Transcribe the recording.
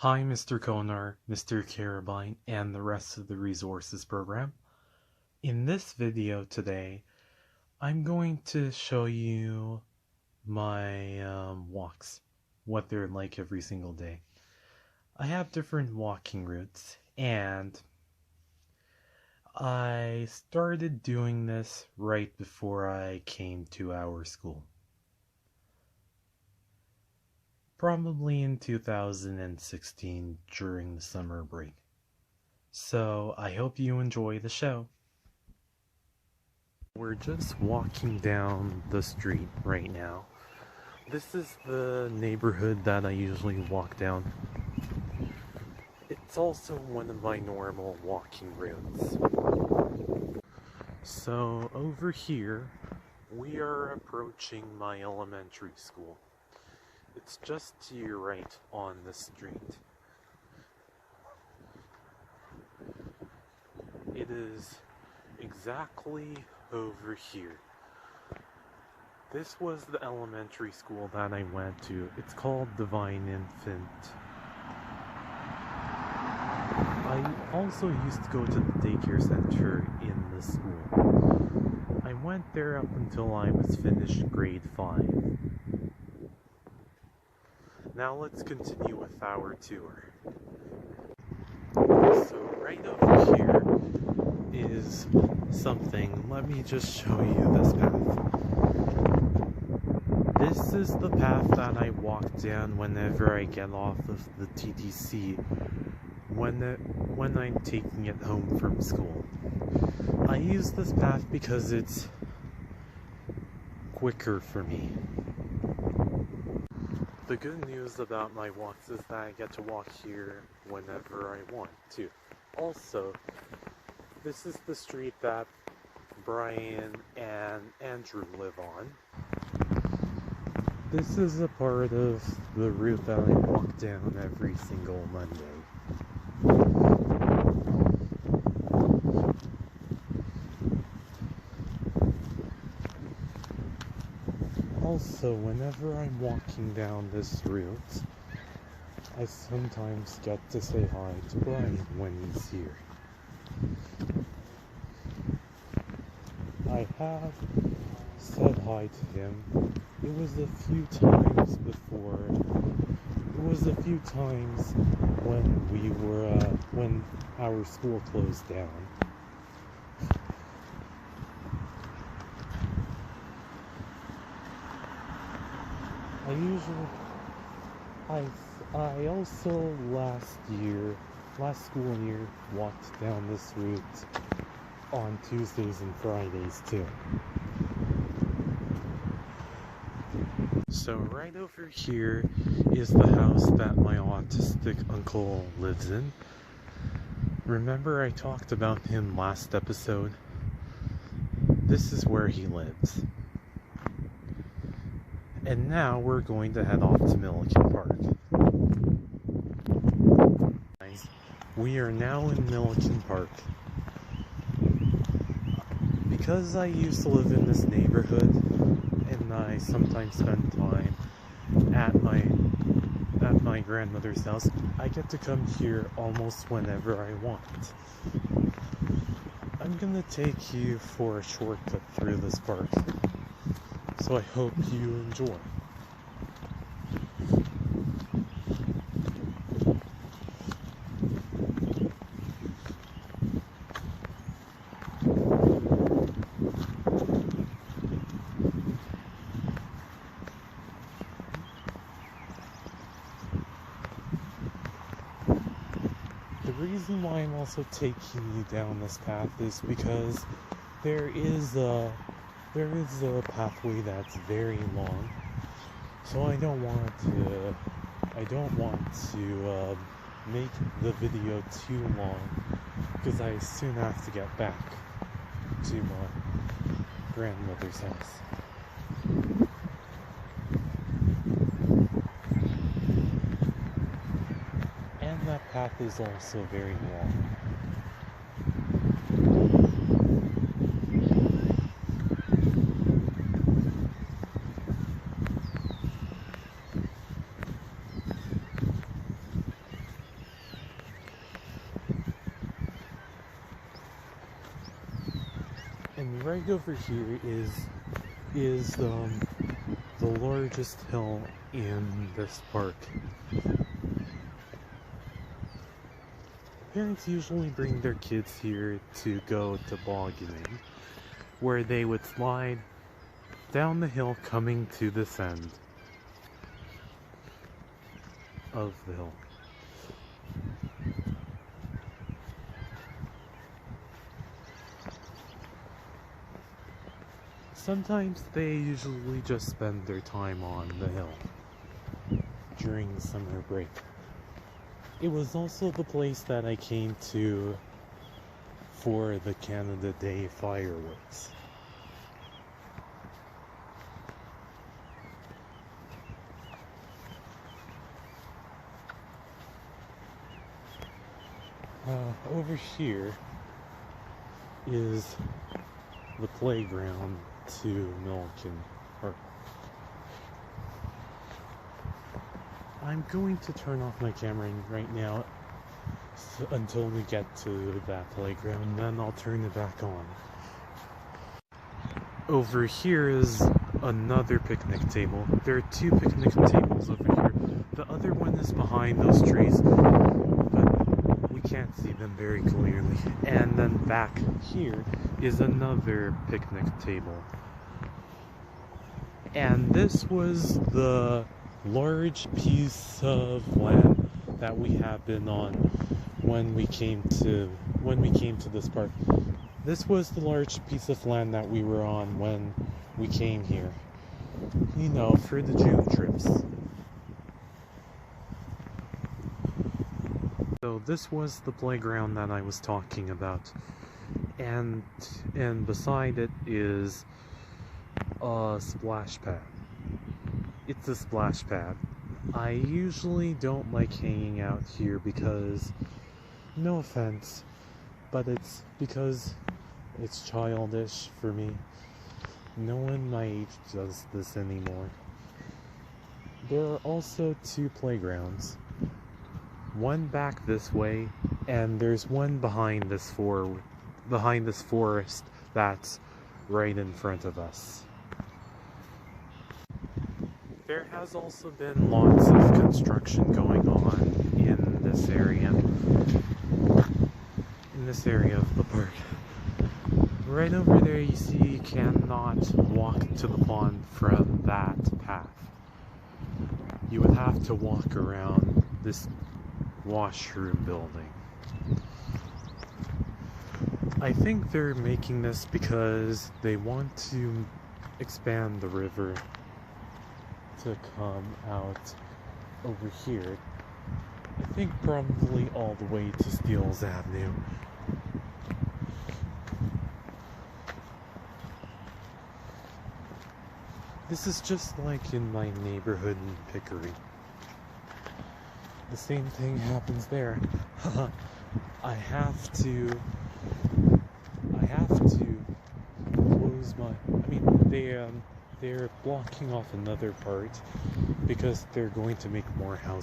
Hi, Mr. Konar, Mr. Carabine, and the rest of the resources program. In this video today, I'm going to show you my walks, what they're like every single day. I have different walking routes, and I started doing this right before I came to our school. Probably in 2016 during the summer break. So I hope you enjoy the show. We're just walking down the street right now. This is the neighborhood that I usually walk down. It's also one of my normal walking routes. So over here, we are approaching my elementary school. It's just to your right on the street. It is exactly over here. This was the elementary school that I went to. It's called Divine Infant. I also used to go to the daycare center in the school. I went there up until I was finished grade 5. Now let's continue with our tour. So right over here is something. Let me just show you this path. This is the path that I walk down whenever I get off of the TTC when I'm taking it home from school. I use this path because it's quicker for me. The good news about my walks is that I get to walk here whenever I want to. Also, this is the street that Brian and Andrew live on. This is a part of the route that I walk down every single Monday. Also, whenever I'm walking down this route, I sometimes get to say hi to Brian when he's here. I have said hi to him. It was a few times before. It was a few times when our school closed down. I also last school year, walked down this route on Tuesdays and Fridays too. So right over here is the house that my autistic uncle lives in. Remember I talked about him last episode? This is where he lives. And now we're going to head off to Milliken Park. We are now in Milliken Park. Because I used to live in this neighborhood, and I sometimes spend time at my grandmother's house, I get to come here almost whenever I want. I'm gonna take you for a shortcut through this park, so I hope you enjoy. The reason why I'm also taking you down this path is because there is a pathway that's very long, so I don't want to make the video too long, because I soon have to get back to my grandmother's house. And that path is also very long. right over here is the largest hill in this park. Parents usually bring their kids here to go tobogganing, where they would slide down the hill coming to this end of the hill. Sometimes they usually just spend their time on the hill during summer break. It was also the place that I came to for the Canada Day fireworks. Over here is the playground to Milliken Park. I'm going to turn off my camera right now until we get to that playground, then I'll turn it back on. Over here is another picnic table. There are two picnic tables over here. The other one is behind those trees, but we can't see them very clearly. And then back here is another picnic table. And this was the large piece of land that we have been on when we came to this park. This was the large piece of land that we were on when we came here. You know, for the June trips. So this was the playground that I was talking about. And beside it is a splash pad. It's a splash pad. I usually don't like hanging out here because, no offense, but it's because it's childish for me. No one my age does this anymore. There are also two playgrounds. One back this way, and there's one behind this forest that's right in front of us. There has also been lots of construction going on in this area of the park. Right over there you see you cannot walk to the pond from that path. You would have to walk around this washroom building. I think they're making this because they want to expand the river to come out over here. I think probably all the way to Steeles Avenue. This is just like in my neighborhood in Pickering. The same thing happens there. I have to close my, they're blocking off another part because they're going to make more houses.